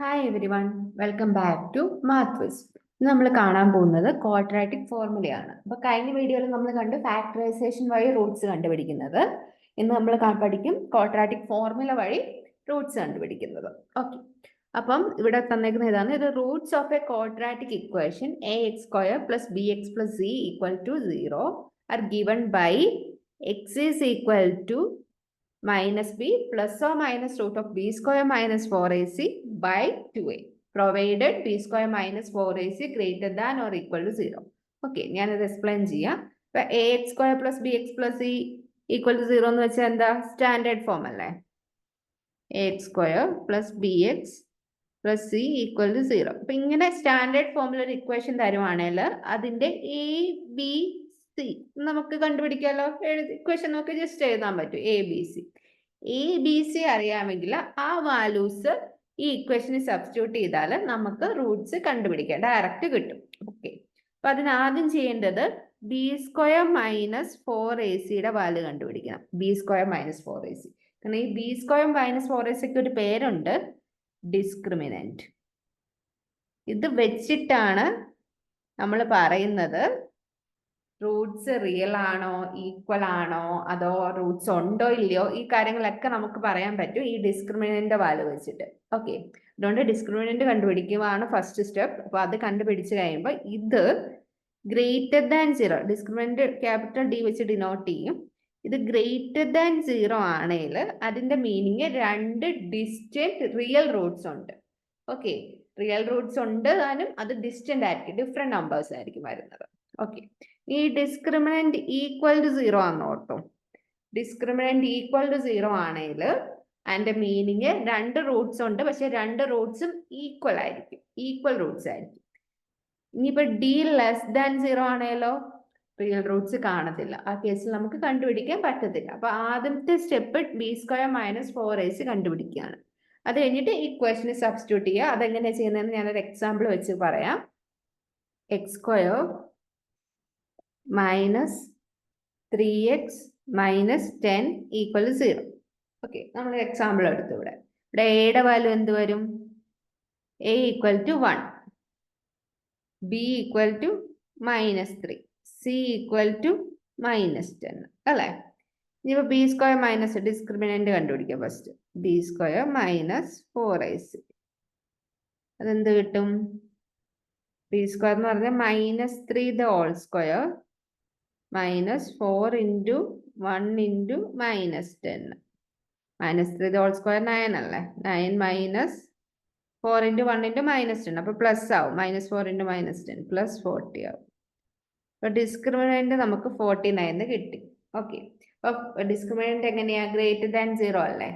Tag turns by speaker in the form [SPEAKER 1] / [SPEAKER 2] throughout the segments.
[SPEAKER 1] Hi everyone, welcome back to Math Wiz. ഇന്ന് നമ്മൾ കാണാൻ പോകുന്നത് ക്വാഡ്രാറ്റിക് ഫോർമുലയാണ്. അപ്പോൾ കഴിഞ്ഞ വീഡിയോയിൽ നമ്മൾ കണ്ടു ഫാക്ടറൈസേഷൻ വഴി റൂട്ട്സ് കണ്ടുപിടിക്കുന്നത്. ഇന്ന് നമ്മൾ പഠിക്കും ക്വാഡ്രാറ്റിക് ഫോർമുല വഴി റൂട്ട്സ് കണ്ടുപിടിക്കുന്നത്. ഓക്കെ, അപ്പം ഇവിടെ തന്നേക്കുന്ന ഇതാണ്. ഇത് roots of a quadratic equation a x square plus B X plus C equal to 0 are given by x is equal to minus b plus or minus root of b square minus 4ac by 2a provided b square minus 4ac greater than or equal to 0. Okay, ഞാനത് explain ചെയ്യാം. ഇപ്പൊ a x square plus B X plus C equal to 0 എന്ന് വെച്ചാൽ എന്താ? Standard form അല്ലേ? A x square plus B X plus C equal to 0. അപ്പൊ ഇങ്ങനെ standard ഫോമിൽ ഒരു ഇക്വേഷൻ തരുവാണെങ്കിൽ അതിന്റെ എ ബി സി നമുക്ക് കണ്ടുപിടിക്കാമല്ലോ. ഇക്വേഷൻ നമുക്ക് ജസ്റ്റ് എഴുതാൻ പറ്റും. എ ബി സി അറിയാമെങ്കിൽ ആ വാല്യൂസ് ഈ ഇക്വേഷനിൽ സബ്സ്റ്റിറ്റ്യൂട്ട് ചെയ്താൽ നമുക്ക് റൂട്ട്സ് കണ്ടുപിടിക്കാം, ഡയറക്റ്റ് കിട്ടും. ഓക്കെ, അപ്പൊ അതിനാദ്യം ചെയ്യേണ്ടത് B square minus 4ac value കണ്ടുപിടിക്കണം. ബി സ്ക്വയർ മൈനസ് 4ac, കാരണം ഈ ബി സ്ക്വയർ മൈനസ് 4ac ഒരു പേരുണ്ട്, ഡിസ്ക്രിമിനന്റ്. ഇത് വെച്ചിട്ടാണ് നമ്മൾ പറയുന്നത് റൂട്ട്സ് റിയൽ ആണോ, ഈക്വൽ ആണോ, അതോ റൂട്ട്സ് ഉണ്ടോ ഇല്ലയോ, ഈ കാര്യങ്ങളൊക്കെ നമുക്ക് പറയാൻ പറ്റും ഈ ഡിസ്ക്രിമിനന്റ് വാല്യൂ വെച്ചിട്ട്. ഓക്കെ, അതുകൊണ്ട് ഡിസ്ക്രിമിനന്റ് കണ്ടുപിടിക്കുകയാണ് ഫസ്റ്റ് സ്റ്റെപ്പ്. അപ്പൊ അത് കണ്ടുപിടിച്ച് കഴിയുമ്പോൾ ഇത് greater than 0, discriminant capital D വെച്ച് ഡിനോട്ട് ചെയ്യും. ഇത് ഗ്രേറ്റർ ദാൻ 0 ആണെങ്കിൽ അതിന്റെ മീനിങ് രണ്ട് ഡിസ്റ്റന്റ് റിയൽ റൂട്ട്സ് ഉണ്ട്. ഓക്കെ, റിയൽ റൂട്ട്സ് ഉണ്ട് താനും, അത് ഡിസ്റ്റന്റ് ആയിരിക്കും, ഡിഫറെന്റ് നമ്പേഴ്സ് ആയിരിക്കും വരുന്നത്. ഓക്കെ, ഈ ഡിസ്ക്രിമിനന്റ് ഈക്വൽ ടു 0 ആണെന്ന് ഓർത്തോ. ഡിസ്ക്രിമിനന്റ് ഈക്വൽ ടു 0 ആണെങ്കിൽ അതിന്റെ മീനിങ് രണ്ട് റൂട്ട്സ് ഉണ്ട്, പക്ഷെ രണ്ട് റൂട്ട്സും ഈക്വൽ ആയിരിക്കും, ഈക്വൽ റൂട്ട്സ് ആയിരിക്കും. ഇനിയിപ്പോ ഡി ലെസ് ദാൻ 0 ആണെങ്കിലോ റിയൽ റൂട്ട്സ് കാണത്തില്ല, ആ കേസിൽ നമുക്ക് കണ്ടുപിടിക്കാൻ പറ്റത്തില്ല. അപ്പൊ ആദ്യത്തെ step B square minus 4ac കണ്ടുപിടിക്കുകയാണ്. അത് കഴിഞ്ഞിട്ട് ഇക്വേഷന് സബ്സ്റ്റിറ്റ്യൂട്ട് ചെയ്യുക. അതെങ്ങനെയാണ് ചെയ്യുന്നതെന്ന് ഞാനൊരു എക്സാമ്പിൾ വെച്ച് പറയാം. X square minus 3x minus 10 equal 0. Okay, നമ്മൾ എക്സാമ്പിൾ എടുത്തു. ഇവിടെ എയുടെ വാല്യൂ എന്ത് വരും? A equal to 1, b equal to minus 3, c equal to minus 10 അല്ലേ? ഇനിയിപ്പോൾ ബി സ്ക്വയർ മൈനസ് ഡിസ്ക്രിമിനന്റ് കണ്ടുപിടിക്കാം. First b square minus 4ac, അതെന്ത് കിട്ടും? ബി സ്ക്വയർ എന്ന് പറഞ്ഞാൽ minus 3 the whole square minus 4 into 1 into minus 10. Minus 3 the whole square 9 അല്ലേ? 9 minus 4 into 1 into minus 10, അപ്പോൾ plus ആവും. മൈനസ് 4 ഇൻറ്റു മൈനസ് 10 പ്ലസ് 40 ആവും. അപ്പോൾ ഡിസ്ക്രിമിനന്റ് നമുക്ക് 49 കിട്ടി. ഓക്കെ, അപ്പോൾ ഡിസ്ക്രിമിനന്റ് എങ്ങനെയാ? ഗ്രേറ്റർ ദാൻ 0 അല്ലേ?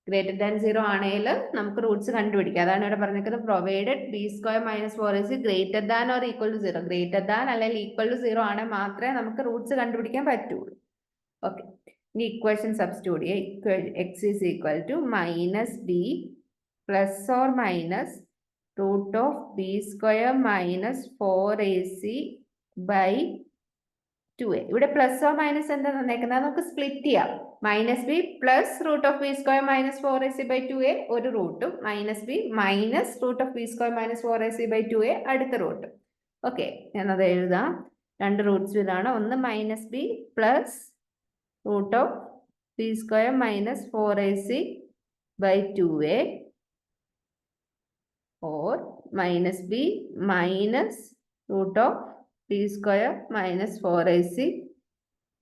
[SPEAKER 1] ഗ്രേറ്റർ ദാൻ 0 ആണെങ്കിൽ നമുക്ക് റൂട്ട്സ് കണ്ടുപിടിക്കാം. അതാണ് ഇവിടെ പറഞ്ഞിരിക്കുന്നത്. Provided b square minus 4ac greater than or equal to 0. Greater than അല്ലെങ്കിൽ ഈക്വൽ ടു 0 ആണെങ്കിൽ മാത്രമേ നമുക്ക് റൂട്ട്സ് കണ്ടുപിടിക്കാൻ പറ്റുള്ളൂ. ഓക്കെ, ഇനി ഇക്വേഷൻ സബ്സ്റ്റിറ്റ്യൂട്ട് ചെയ്യുക. X is equal to minus b plus or minus root of b square minus 4ac by 2a. ഇവിടെ plus or minus എന്താ തന്നേക്കുന്നത്? നമുക്ക് സ്പ്ലിറ്റ് ചെയ്യാം. Minus b plus root of b square minus 4ac by 2a ഒരു റൂട്ടും, minus b minus root of b square minus 4ac by 2a അടുത്ത റൂട്ടും. Okay, ഞാനത് എഴുതാം. രണ്ട് റൂട്ട്സ് ഇതാണ്. ഒന്ന് minus b plus root of b square minus 4ac by 2a or minus b minus root of b square minus 4ac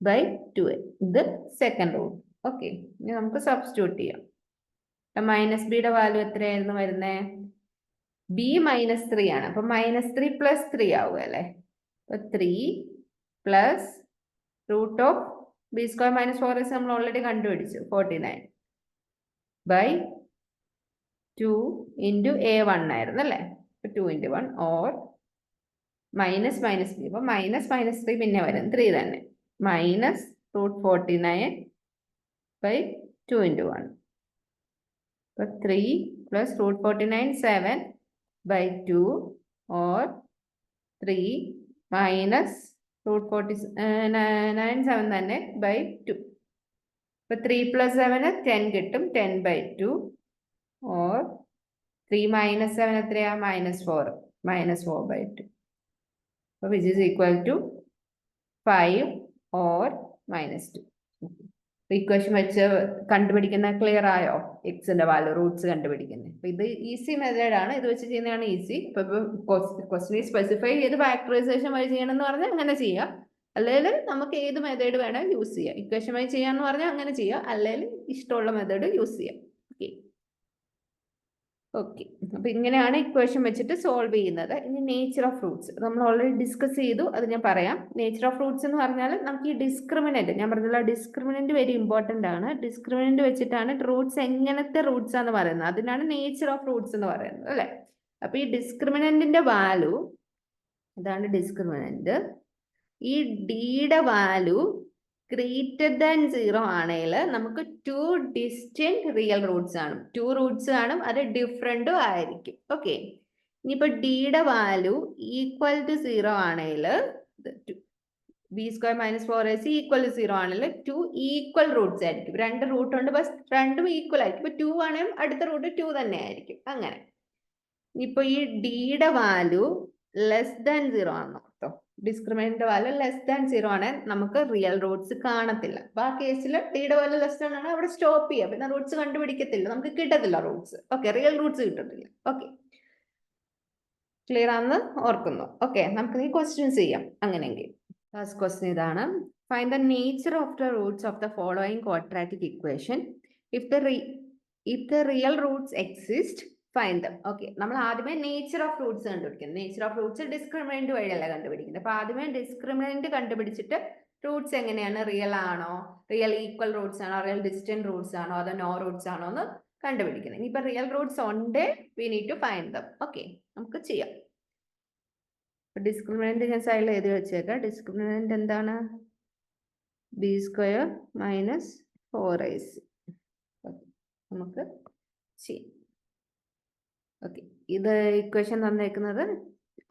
[SPEAKER 1] by 2a. ഇത് second root. Okay, ഇനി നമുക്ക് സബ്സ്റ്റിറ്റ്യൂട്ട് ചെയ്യാം. മൈനസ് ബിയുടെ വാല്യൂ എത്രയായിരുന്നു വരുന്നത്? ബി മൈനസ് 3 ആണ്. അപ്പൊ minus 3 plus 3 ആവുക അല്ലേ? അപ്പൊ 3 plus root of b square minus 4ac നമ്മൾ ഓൾറെഡി കണ്ടുപിടിച്ചു, 49 ബൈ 2 ഇൻറ്റു a1 ആയിരുന്നു അല്ലേ? 2 into 1 or minus minus B. അപ്പൊ മൈനസ് മൈനസ് 3 പിന്നെ വരും 3 തന്നെ, മൈനസ് റൂട്ട് 49 ബൈ 2 ഇൻറ്റു 1. അപ്പൊ 3 plus root 49 7 by 2 or 3 minus root 49 7 തന്നെ ബൈ 2. അപ്പൊ 3 പ്ലസ് 7 10 കിട്ടും, 10 ബൈ 2 ഓർ 3 minus 7 എത്രയാ? -4. -4/2. So which is equal to 5 or -2. Equation വെച്ച് കണ്ടുപിടിക്കുന്ന ക്ലിയർ ആയോ? എക്സിന്റെ വാല്യൂ റൂട്ട്സ് കണ്ടുപിടിക്കുന്നത്. അപ്പൊ ഇത് ഈസി മെത്തേഡ് ആണ്. ഇത് വെച്ച് ചെയ്യുന്നതാണ് ഈസി. ഇപ്പൊ ക്വസ്റ്റ്യൻ സ്പെസിഫൈ ചെയ്ത് ഫാക്ടറൈസേഷൻ വഴി ചെയ്യണമെന്ന് പറഞ്ഞാൽ അങ്ങനെ ചെയ്യാം. അല്ലെങ്കിൽ നമുക്ക് ഏത് മെത്തേഡ് വേണം യൂസ് ചെയ്യാം. ഇക്വേഷൻ വഴി ചെയ്യാന്ന് പറഞ്ഞാൽ അങ്ങനെ ചെയ്യാം. അല്ലെങ്കിൽ ഇഷ്ടമുള്ള മെത്തേഡ് യൂസ് ചെയ്യാം. ഓക്കെ, അപ്പൊ ഇങ്ങനെയാണ് ഇക്വേഷൻ വെച്ചിട്ട് സോൾവ് ചെയ്യുന്നത്. ഇനി നേച്ചർ ഓഫ് റൂട്ട്സ് നമ്മൾ ഓൾറെഡി ഡിസ്കസ് ചെയ്തു, അത് ഞാൻ പറയാം. നേച്ചർ ഓഫ് റൂട്ട്സ് എന്ന് പറഞ്ഞാൽ നമുക്ക് ഈ ഡിസ്ക്രിമിനന്റ്, ഞാൻ പറഞ്ഞല്ലോ ഡിസ്ക്രിമിനന്റ് വെരി ഇമ്പോർട്ടന്റ് ആണ്. ഡിസ്ക്രിമിനന്റ് വെച്ചിട്ടാണ് റൂട്ട്സ് എങ്ങനത്തെ റൂട്ട്സ് ആണെന്ന് പറയുന്നത്. അതിനാണ് നേച്ചർ ഓഫ് റൂട്ട്സ് എന്ന് പറയുന്നത്, അല്ലെ? അപ്പൊ ഈ ഡിസ്ക്രിമിനന്റിന്റെ വാല്യൂ, ഇതാണ് ഡിസ്ക്രിമിനന്റ്. ഈ ഡിയുടെ വാല്യൂ ഗ്രേറ്റർ ദാൻ 0 ആണെങ്കിൽ നമുക്ക് 2 ഡിസ്റ്റന്റ് റിയൽ റൂട്ട്സ് ആണ്. 2 റൂട്ട്സ് കാണും, അത് ഡിഫറെന്റും ആയിരിക്കും. ഓക്കെ, ഇനിയിപ്പോ ഡിയുടെ വാല്യൂ ഈക്വൽ ടു 0 ആണെങ്കിൽ b² - 4ac ഈക്വൽ ടു 0 ആണെങ്കിൽ 2 ഈക്വൽ റൂട്ട്സ് ആയിരിക്കും. 2 റൂട്ട് ഉണ്ട്, ബസ് രണ്ടും ഈക്വൽ ആയിരിക്കും. ഇപ്പൊ 2 ആണെങ്കിൽ അടുത്ത റൂട്ട് 2 തന്നെ ആയിരിക്കും. അങ്ങനെ ഇപ്പൊ ഈ ഡിയുടെ വാല്യൂ ലെസ് ദാൻ 0 ആണോ? ഡിസ്ക്രിമിനന്റ് വാല്യൂ ലെസ് ദാൻ 0 ആണ്, നമുക്ക് റിയൽ റൂട്ട്സ് കാണത്തില്ല. അപ്പൊ ആ കേസിൽ ഡിയുടെ വാല്യൂ ലെസ് ദാൻ ആണ്, അവിടെ സ്റ്റോപ്പ് ചെയ്യാം. പിന്നെ റൂട്ട്സ് കണ്ടുപിടിക്കത്തില്ല, നമുക്ക് കിട്ടത്തില്ല റൂട്ട്സ്. ഓക്കെ, റിയൽ റൂട്ട്സ് കിട്ടത്തില്ല. ഓക്കെ, ക്ലിയർ ആണെന്ന് ഓർക്കുന്നു. ഓക്കെ, നമുക്ക് ഈ ക്വസ്റ്റ്യൻസ് ചെയ്യാം. അങ്ങനെയെങ്കിൽ ഫസ്റ്റ് ക്വസ്റ്റ്യൻ ഇതാണ്. Find the nature of the Roots of the following quadratic equation if the real Roots exist find them. Okay, നമ്മൾ ആദ്യമേ നേച്ചർ ഓഫ് റൂട്ട്സ് കണ്ടുപിടിക്കുന്നത്. നേച്ചർ ഓഫ് റൂട്ട്സ് ഡിസ്ക്രിമിനന്റ് വഴിയല്ല കണ്ടുപിടിക്കുന്നത്. അപ്പൊ ആദ്യമേ ഡിസ്ക്രിമിനന്റ് കണ്ടുപിടിച്ചിട്ട് റൂട്ട്സ് എങ്ങനെയാണ്, റിയൽ ആണോ, റിയൽ ഈക്വൽ റൂട്ട്സ് ആണോ, റിയൽ ഡിസ്റ്റന്റ് റൂട്ട്സ് ആണോ, അതോ നോ റൂട്ട്സ് ആണോ എന്ന് കണ്ടുപിടിക്കുന്നത്. ഇനിയിപ്പോ റിയൽ റൂട്ട്സ് ഉണ്ട്, we need to find them. Okay, നമുക്ക് ചെയ്യാം. ഡിസ്ക്രിമിനന്റ് ഞാൻ സൈഡിൽ എഴുതി വെച്ചേക്കാം. ഡിസ്ക്രിമിനന്റ് എന്താണ്? b² - 4ac. നമുക്ക് ചെയ്യാം. ഓക്കെ, ഇത് ഇക്വേഷൻ തന്നേക്കുന്നത്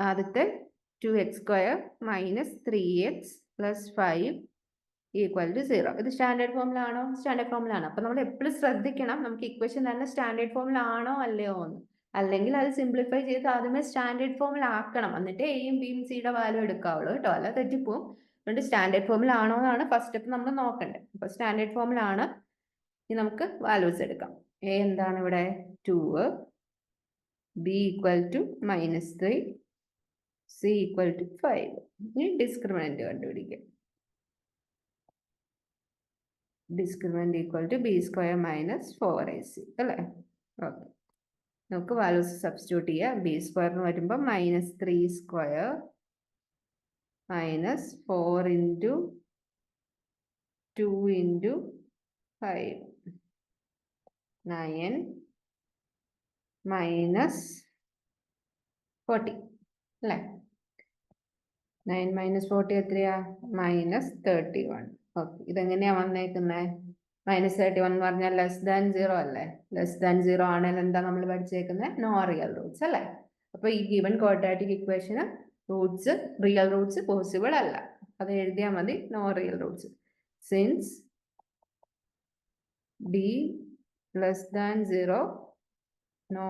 [SPEAKER 1] ആദ്യത്തെ 2x² - 3x + 5 = 0. ഇത് സ്റ്റാൻഡേർഡ് ഫോമിലാണോ? സ്റ്റാൻഡേർഡ് ഫോമിലാണ്. അപ്പൊ നമ്മൾ എപ്പോഴും ശ്രദ്ധിക്കണം, നമുക്ക് ഇക്വേഷൻ തന്നെ സ്റ്റാൻഡേർഡ് ഫോമിലാണോ അല്ലയോ എന്ന്. അല്ലെങ്കിൽ അത് സിംപ്ലിഫൈ ചെയ്ത് ആദ്യമേ സ്റ്റാൻഡേർഡ് ഫോമിലാക്കണം, എന്നിട്ട് എയും ബിയും സിയുടെ വാല്യൂ എടുക്കാവുള്ളൂ കേട്ടോ, അല്ല തെറ്റിപ്പോവും. അതുകൊണ്ട് സ്റ്റാൻഡേർഡ് ഫോമിലാണോ എന്നാണ് ഫസ്റ്റ് സ്റ്റെപ്പ് നമ്മൾ നോക്കേണ്ടത്. അപ്പൊ സ്റ്റാൻഡേർഡ് ഫോമിലാണ്. ഇനി നമുക്ക് വാല്യൂസ് എടുക്കാം. എ എന്താണ് ഇവിടെ? 2, b = -3, c = 5. ഇനി ഡിസ്ക്രിമിനന്റ് കണ്ടുപിടിക്കാം. ഡിസ്ക്രിമിനന്റ് = b² - 4ac, അല്ലേ? ഓക്കെ, നമുക്ക് വാല്യൂസ് സബ്സ്റ്റിറ്റ്യൂട്ട് ചെയ്യാം. b² എന്ന് വരുമ്പോൾ -3² - 4 × 2 × 5 9 - 40, അല്ലേ? 9 - 40 എത്രയാ? -31. ഓക്കെ, ഇതെങ്ങനെയാ വന്നേക്കുന്നത്? -31 എന്ന് പറഞ്ഞാൽ ലെസ് ദാൻ 0 അല്ലേ? ലെസ് ദാൻ 0 ആണെങ്കിൽ എന്താ നമ്മൾ പഠിച്ചേക്കുന്നത്? നോ റിയൽ റൂട്ട്സ്, അല്ലേ? അപ്പൊ ഈ ഗിവൺ ക്വാഡ്രാറ്റിക് ഇക്വേഷന് റൂട്ട്സ്, റിയൽ റൂട്ട്സ് പോസിബിൾ അല്ല. അത് എഴുതിയാൽ മതി, no real roots. Since d less than 0, no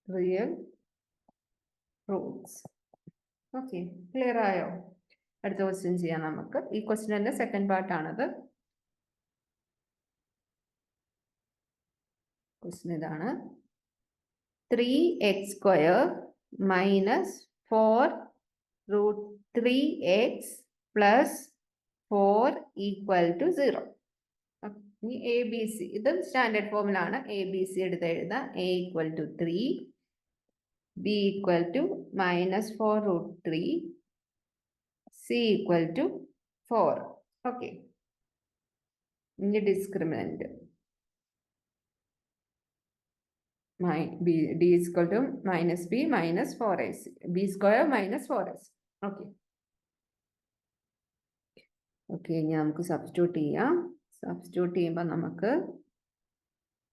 [SPEAKER 1] real roots. Okay, clear ആയോ? അടുത്ത ക്വസ്റ്റ്യൻ ചെയ്യാം നമുക്ക്. ഈ ക്വസ്റ്റ്യൻ്റെ സെക്കൻഡ് പാർട്ടാണത്. ക്വസ്റ്റ്യൻ ഇതാണ്. 3x² - 4√3x + 4 = 0. ഇനി എ ബി സി, ഇത് സ്റ്റാൻഡേർഡ് ഫോമിലാണ്. എ ബി സി എടുത്ത് എഴുതാം. a = 3, b = -4√3, c = 4. ഓക്കെ, ഇനി discriminant d = -b - 4ac, b² - 4ac. Okay, okay, ഇനി നമുക്ക് സബ്സ്റ്റിറ്റ്യൂട്ട് ചെയ്യാം. സബ്സ്റ്റിറ്റ്യൂട്ട് ചെയ്യുമ്പോൾ നമുക്ക്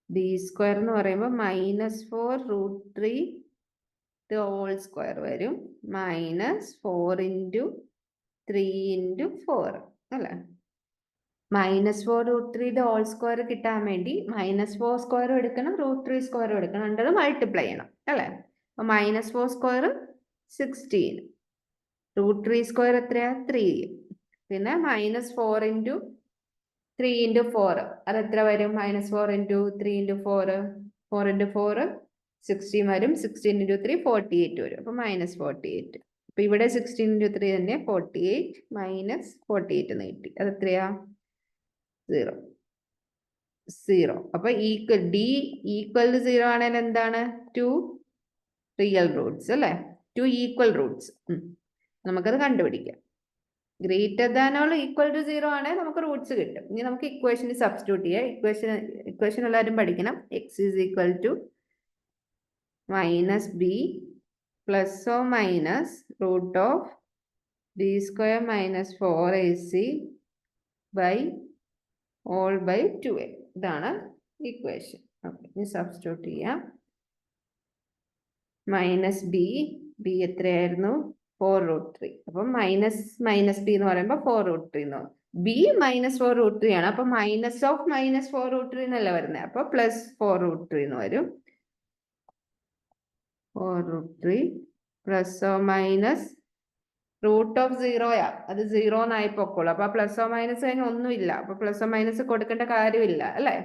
[SPEAKER 1] b² എന്ന് പറയുമ്പോൾ -4√3 (² വരും) -4 × 3 × 4, അല്ലേ? -4√3 ഹോൾ സ്ക്വയർ കിട്ടാൻ വേണ്ടി -4 സ്ക്വയറും എടുക്കണം √3 സ്ക്വയറും എടുക്കണം രണ്ടത് മൾട്ടിപ്ലൈ ചെയ്യണം അല്ലേ? അപ്പൊ -4 സ്ക്വയർ 16, √3 സ്ക്വയർ എത്രയാ 3, പിന്നെ -4 ഇൻറ്റു 3 ഇൻറ്റു 4 അത് എത്ര വരും? -4 ഇൻറ്റു 3 ഇൻറ്റു 4 4 ഇൻറ്റു 4 16 വരും, 16 ഇൻറ്റു 3 48 വരും, അപ്പൊ -48. അപ്പൊ ഇവിടെ 16 ഇൻറ്റു 3 തന്നെ 48 -48 എന്ന് കിട്ടി. അത് എത്രയാ? 0 0. അപ്പൊ ഡി ഈക്വൽ 0 ആണെങ്കിൽ എന്താണ്? 2 റിയൽ റൂട്ട്സ് അല്ലെ? 2 ഈക്വൽ റൂട്ട്സ്. നമുക്കത് കണ്ടുപിടിക്കാം. Greater than or equal to 0 ആണെങ്കിൽ നമുക്ക് റൂട്ട്സ് കിട്ടും. ഇനി നമുക്ക് ഇക്വേഷനിൽ സബ്സ്റ്റിറ്റ്യൂട്ട് ചെയ്യാം. ഇക്വേഷൻ എല്ലാവരും പഠിക്കണം. x is equal to -b plus or minus root of b square minus 4ac by all by 2a. ഇതാണ് ഇക്വേഷൻ. ഓക്കെ, ഇനി സബ്സ്റ്റിറ്റ്യൂട്ട് ചെയ്യാം. -b എത്രയായിരുന്നു? 4√3. അപ്പം മൈനസ് ബി എന്ന് പറയുമ്പോൾ 4√3 എന്ന് പറയും. ബി -4√3 ആണ്. അപ്പൊ -4√3 എന്നല്ല വരുന്നത്. അപ്പൊ +4√3 എന്ന് വരും. 4√3 plus or minus root of 0 അത് 0 എന്നായി പൊക്കോളൂ. അപ്പൊ പ്ലസ് ഓ മൈനസ് കഴിഞ്ഞ ഒന്നുമില്ല. അപ്പൊ പ്ലസ് ഓ മൈനസ് കൊടുക്കേണ്ട കാര്യമില്ല അല്ലെ?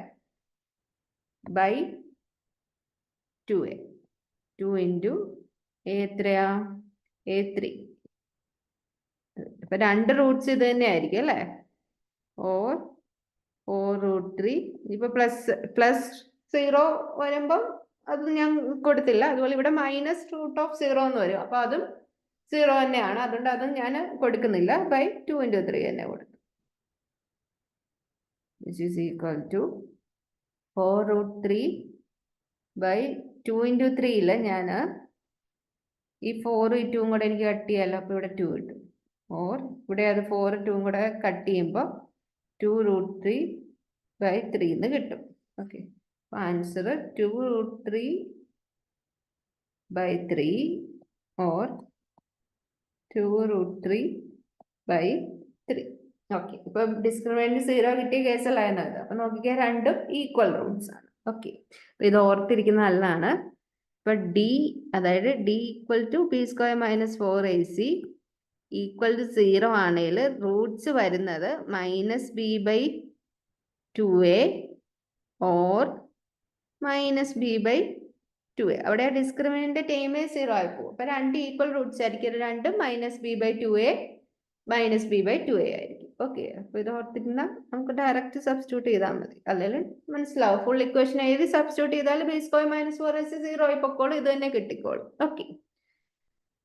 [SPEAKER 1] By 2a. 2 ഇൻറ്റു a എത്രയാ? a3. അപ്പൊ രണ്ട് റൂട്ട്സ് ഇത് തന്നെ ആയിരിക്കും അല്ലെ? ഓർ 4√3. ഇപ്പൊ +0 വരുമ്പം അത് ഞാൻ കൊടുത്തില്ല. അതുപോലെ ഇവിടെ -√0 എന്ന് വരും. അപ്പൊ അതും 0 തന്നെയാണ്. അതുകൊണ്ട് അതും ഞാൻ കൊടുക്കുന്നില്ല. ബൈ 2 ഇൻറ്റു 3 തന്നെ കൊടുക്കും. Which is equal to 4√3 by 2 into 3 ഇല്ല, ഞാൻ ഈ 4 ഈ 2 കൂടെ എനിക്ക് കട്ട് ചെയ്യാമല്ലോ. അപ്പൊ ഇവിടെ 2 കിട്ടും. ഓർ ഇവിടെ അത് 4 2 കൂടെ കട്ട് ചെയ്യുമ്പോൾ 2√3 ബൈ 3 എന്ന് കിട്ടും. ഓക്കെ, അപ്പൊ answer 2√3 by 3 or 2√3 by 3. Okay, ഇപ്പൊ ഡിസ്ക്രിമിനന്റ് 0 കിട്ടിയ കേസല്ലായിരുന്നു ഇത്. അപ്പൊ നോക്കിക്കാൻ രണ്ടും ഈക്വൽ റൂട്ട്സ് ആണ്. ഓക്കെ, ഇത് ഓർത്തിരിക്കുന്ന നല്ലതാണ്. ഇപ്പൊ ഡി, അതായത് D equal to b square minus 4ac equal to 0 ആണെങ്കിൽ റൂട്ട്സ് വരുന്നത് -b/2a ഓർ -b/2a. അവിടെ ഡിസ്ക്രിമിനന്റ് ടൈമേ 0 ആയി പോകും. അപ്പൊ രണ്ട് ഈക്വൽ റൂട്ട്സ് ആയിരിക്കും. രണ്ടും -b/2a -b/2a ആയിരിക്കും. ഓക്കെ, അപ്പൊ ഇത് ഓർത്തിരുന്ന നമുക്ക് ഡയറക്റ്റ് സബ്സ്റ്റിറ്റ്യൂട്ട് ചെയ്താൽ മതി. അല്ലെങ്കിൽ മനസ്സിലാവും. ഫുൾ ഇക്വേഷൻ എഴുതി സബ്സ്റ്റിറ്റ്യൂട്ട് ചെയ്താൽ b സ്ക്വയർ മൈനസ് 4ac 0 ആയി പൊക്കോളും. ഇത് തന്നെ കിട്ടിക്കോളും. ഓക്കെ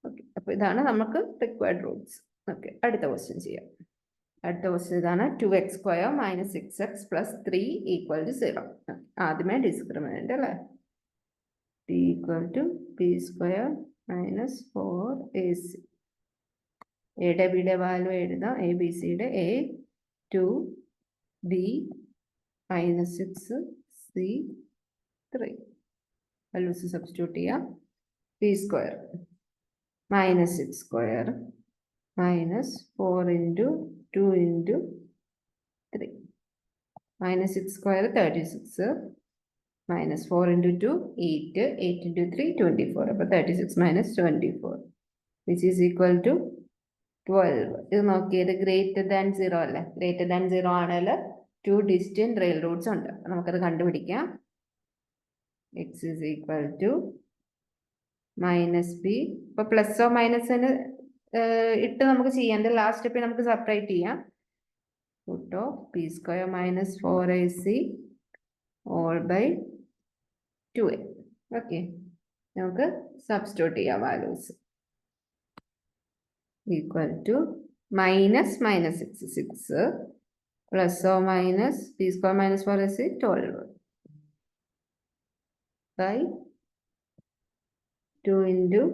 [SPEAKER 1] ഓക്കെ, അപ്പൊ ഇതാണ് നമുക്ക് റിക്വയർഡ് റൂട്ട്സ്. ഓക്കെ, അടുത്ത ക്വസ്റ്റ്യൻ ചെയ്യാം. അടുത്ത ക്വസ്റ്റ്യൻ ഇതാണ്. 2x² - 6x + 3 = 0. ആദ്യമേ ഡിസ്ക്രിമിനന്റ് അല്ലേ? d = b² - 4ac. എയുടെ ബിയുടെ വാല്യൂ എഴുതാം. എ ബി സിയുടെ a 2 b -6 c 3 values substitute ചെയ്യാം. b² -6² -4 × 2 × 3. -6² 36 -4 × 2 8 8 × 3 24. അപ്പോൾ 36 - 24 which is equal to 12. ഇത് നോക്കിയത് ഗ്രേറ്റർ ദാൻ 0 അല്ലേ? ഗ്രേറ്റർ ദാൻ 0 ആണെങ്കിൽ 2 ഡിസ്റ്റന്റ് റിയൽ റൂട്ട്സ് ഉണ്ട്. നമുക്കത് കണ്ടുപിടിക്കാം. x is equal to -b. ഇപ്പൊ പ്ലസോ മൈനസിന് ഇട്ട് നമുക്ക് ചെയ്യാം. ലാസ്റ്റ് സ്റ്റെപ്പിൽ നമുക്ക് സെപ്പറേറ്റ് ചെയ്യാം. Root of b² - 4ac all by 2a. Okay, നമുക്ക് സബ്സ്റ്റിറ്റ്യൂട്ട് ചെയ്യാം values. Equal to -6 plus or minus b² - 4ac 12 by 2 ×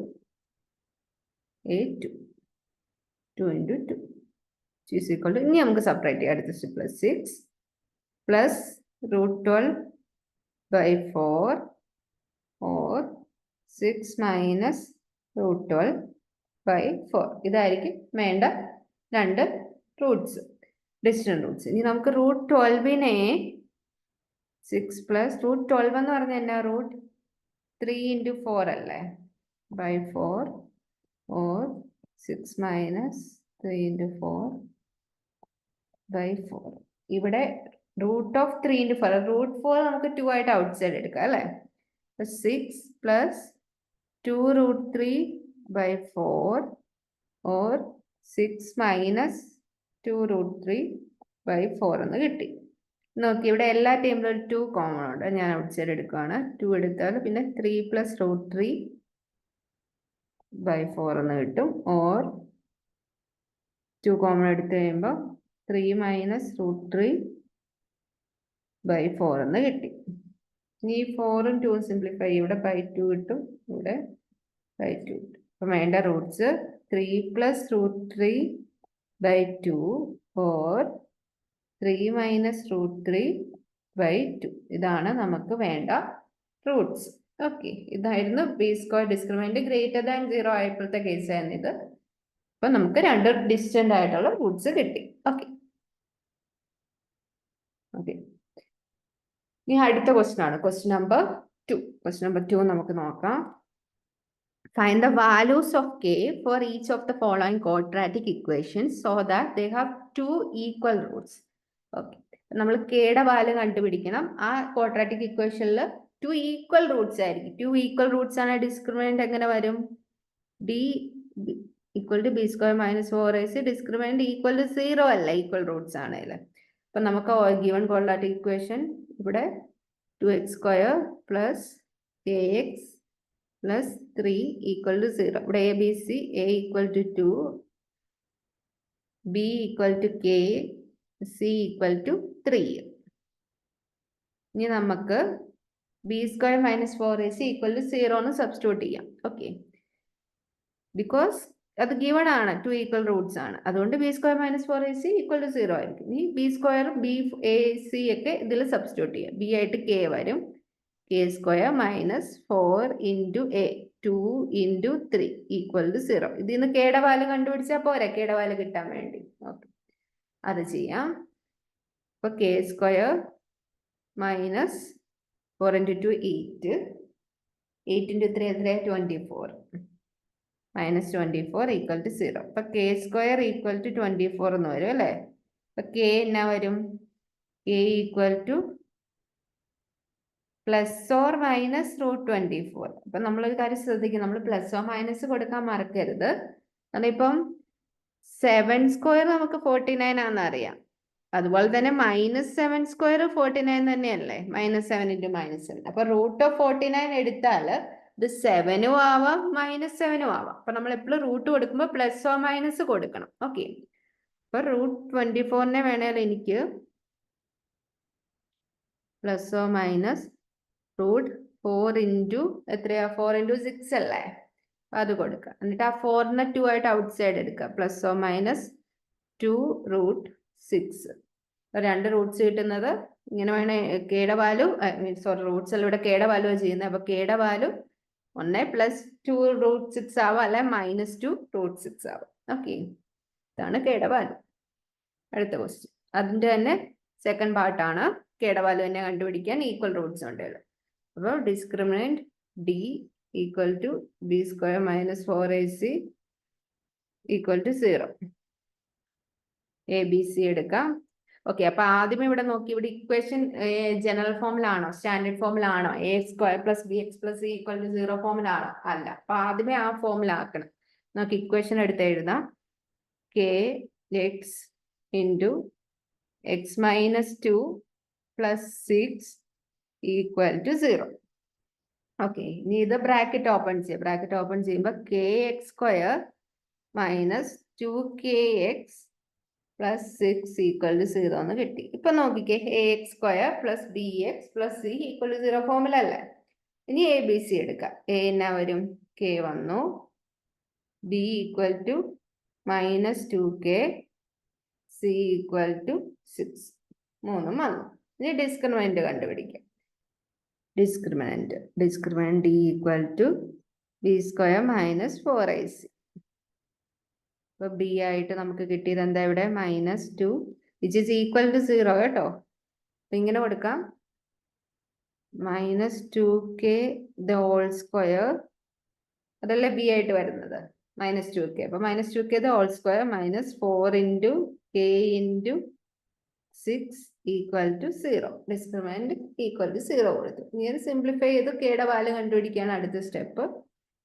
[SPEAKER 1] a 2 × 2 is equal to, ഇനി നമുക്ക് സെപ്പറേറ്റ് ചെയ്യാം. അടുത്ത step +6 plus √12 by 4 or 6 minus √12 by 4. ഇതായിരിക്കും വേണ്ട രണ്ട് റൂട്ട്സ്. Distant Roots. ഇനി നമുക്ക് റൂട്ട് 12നെ 6 പ്ലസ് റൂട്ട് 12 എന്ന് പറഞ്ഞാൽ എന്നാ റൂട്ട് 3 into 4 അല്ലേ, by 4 or 6 minus 3 into 4 by 4. ഇവിടെ റൂട്ട് ഓഫ് 3 into 4, റൂട്ട് 4 നമുക്ക് 2 ആയിട്ട് ഔട്ട് സൈഡ് എടുക്കാം അല്ലേ. 6 plus 2 root 3 by 4 or 6 minus 2 root 3 by 4 എന്ന് കിട്ടി. നോക്കി ഇവിടെ എല്ലാ ടൈമിലും ഒരു 2 കോമൺ ഉണ്ട്. ഞാൻ ഔട്ട് സൈഡ് എടുക്കുകയാണ്. 2 എടുത്താൽ പിന്നെ 3 plus root 3 by 4 എന്ന് കിട്ടും. ഓർ 2 കോമൺ എടുത്തു കഴിയുമ്പോൾ 3 minus root 3 by 4 എന്ന് കിട്ടി. ഇനി 4ഉം 2ഉം സിംപ്ലിഫൈ, ഇവിടെ by 2 കിട്ടും, ഇവിടെ by 2 കിട്ടും. അപ്പം വേണ്ട Roots 3 plus root 3 by 2 or 3 minus root 3 by 2. ഇതാണ് നമുക്ക് വേണ്ട റൂട്ട്സ്. ഓക്കെ, ഇതായിരുന്നു B square discriminant greater than 0 ആയപ്പോഴത്തെ കേസായിരുന്നു ഇത്. അപ്പൊ നമുക്ക് രണ്ട് ഡിസ്റ്റന്റ് ആയിട്ടുള്ള റൂട്ട്സ് കിട്ടി. ഓക്കെ ഓക്കെ, ഇനി അടുത്ത ക്വസ്റ്റ്യൻ ആണ് ക്വസ്റ്റ്യൻ നമ്പർ 2. ക്വസ്റ്റ്യൻ നമ്പർ 2 നമുക്ക് നോക്കാം. Find the values of k for each of the following quadratic equations so that they have two equal roots. Okay, നമ്മൾ kയുടെ വാല്യൂ കണ്ടുപിടിക്കണം. ആ ക്വാഡ്രാറ്റിക് ഇക്വേഷനിൽ 2 ഈക്വൽ റൂട്ട്സ് ആയിരിക്കും. 2 ഈക്വൽ റൂട്ട്സ് ആണ്. Discriminant എങ്ങനെ വരും? d equal to b square minus 4ac. Discriminant equal to 0 അല്ല, equal Roots ആണെങ്കിൽ. അപ്പൊ നമുക്ക് ഗിവൺ ക്വാഡ്രാറ്റിക് ഇക്വേഷൻ ഇവിടെ 2x square plus kx plus 3 equal to 0. ഇവിടെ a b c, a equal to 2, b equal to k, c equal to 3. ഇനി നമുക്ക് b square minus 4ac equal to 0 എന്ന് substitute ചെയ്യാം. Okay, because അത് given ആണ്, 2 equal Roots ആണ്. അതുകൊണ്ട് b square minus 4ac equal to 0 ആയിരിക്കും. ഇനി b square b a c ഒക്കെ ഇതിൽ സബ്സ്റ്റിറ്റ്യൂട്ട് ചെയ്യാം. b ആയിട്ട് k വരും, k square minus 4 into a, 2 into 3 equal to 0. ഇതിൽ നിന്ന് kയുടെ വാല്യൂ കണ്ടുപിടിച്ചാൽ പോരാ, kയുടെ വാല്യൂ കിട്ടാൻ വേണ്ടി. ഓക്കെ, അത് ചെയ്യാം. അപ്പൊ k square minus 4 into 2 8, 8 into 3 എത്രയാ 24, minus 24 equal to 0. അപ്പൊ k square equal to 24 എന്ന് വരും അല്ലേ. അപ്പൊ k എന്നാ വരും? k equal to plus or minus root 24. അപ്പൊ നമ്മളൊരു കാര്യം ശ്രദ്ധിക്കും, നമ്മൾ പ്ലസ് ഓർ മൈനസ് കൊടുക്കാൻ മറക്കരുത്. അതിപ്പം 7 സ്ക്വയർ നമുക്ക് 49 ആണെന്ന് അറിയാം. അതുപോലെ തന്നെ മൈനസ് 7 സ്ക്വയർ 49 തന്നെയല്ലേ, -7 into -7. അപ്പൊ റൂട്ട് ഓഫ് 49 എടുത്താൽ ഇത് 7ഉം ആവാം -7ഉം ആവാം. അപ്പൊ നമ്മൾ എപ്പോഴും റൂട്ട് കൊടുക്കുമ്പോൾ പ്ലസ് ഓർ മൈനസ് കൊടുക്കണം. ഓക്കെ, അപ്പൊ റൂട്ട് 24നെ വേണേൽ എനിക്ക് plus or minus root 4 into എത്രയാ 4 into 6 അല്ലേ, അത് കൊടുക്കുക. എന്നിട്ട് ആ 4നെ 2 ആയിട്ട് ഔട്ട് സൈഡ് എടുക്കുക. Plus or minus 2 root 6. രണ്ട് റൂട്ട്സ് കിട്ടുന്നത് ഇങ്ങനെ വേണേ. കെയുടെ വാല്യൂ സോറി റൂട്ട്സ് അല്ല, ഇവിടെ കെയുടെ വാല്യൂ ചെയ്യുന്നത്. അപ്പൊ കെയുടെ വാല്യൂ 1 പ്ലസ് 2 root 6 ആവാം, അല്ലെ -2 root 6 ആവാം. ഓക്കെ, ഇതാണ് കെയുടെ വാല്യൂ. അടുത്ത ക്വസ്റ്റ്യൻ അതിന്റെ തന്നെ സെക്കൻഡ് പാർട്ടാണ്. കെയുടെ വാല്യൂ തന്നെ കണ്ടുപിടിക്കാൻ ഈക്വൽ റൂട്ട്സ് ഉണ്ടല്ലോ. അപ്പോൾ discriminant d equal to b square minus 4ac equal to 0. A B C എടുക്കാം. ഓക്കെ, അപ്പൊ ആദ്യമേ ഇവിടെ നോക്കി, ഇവിടെ ഇക്വേഷൻ ജനറൽ ഫോമിലാണോ സ്റ്റാൻഡേർഡ് ഫോമിലാണോ? A square plus B X plus C equal to 0 ഫോമിലാണോ? അല്ല. അപ്പൊ ആദ്യമേ ആ ഫോമിലാക്കണം. നമുക്ക് ഇക്വേഷൻ എടുത്ത് എഴുതാം. K X into X minus 2 plus 6 equal to 0. Okay, ഇനി ഇത് ബ്രാക്കറ്റ് ഓപ്പൺ ചെയ്യാം. ബ്രാക്കറ്റ് ഓപ്പൺ ചെയ്യുമ്പോൾ K x square minus 2kx plus 6 equal to 0 എന്ന് കിട്ടി. ഇപ്പൊ നോക്കിക്കേ, a x square plus B X plus C equal to 0 ഫോമിലല്ലേ. ഇനി എ ബി സി എടുക്കാം. എ എന്നാ വരും? കെ വന്നു, b equal to minus 2k, c equal to 6, മൂന്നും വന്നു. ഇനി ഡിസ്ക്രിമിനന്റ് കണ്ടുപിടിക്കാം. Discriminant d equal to b square minus 4ac. അപ്പൊ ബി ആയിട്ട് നമുക്ക് കിട്ടിയത് എന്താ? ഇവിടെ -2 വിച്ച് ഈസ് ഈക്വൽ ടു 0 കേട്ടോ. അപ്പൊ ഇങ്ങനെ കൊടുക്കാം, -2k the whole square, അതല്ലേ ബി ആയിട്ട് വരുന്നത്, -2k. അപ്പൊ -2k the whole square minus 4 into k into 6 equal to 0. Discriminant equal to 0 കൊടുത്തു. ഇനി സിംപ്ലിഫൈ ചെയ്ത് കെയുടെ വാല്യൂ കണ്ടുപിടിക്കുകയാണ് അടുത്ത സ്റ്റെപ്പ്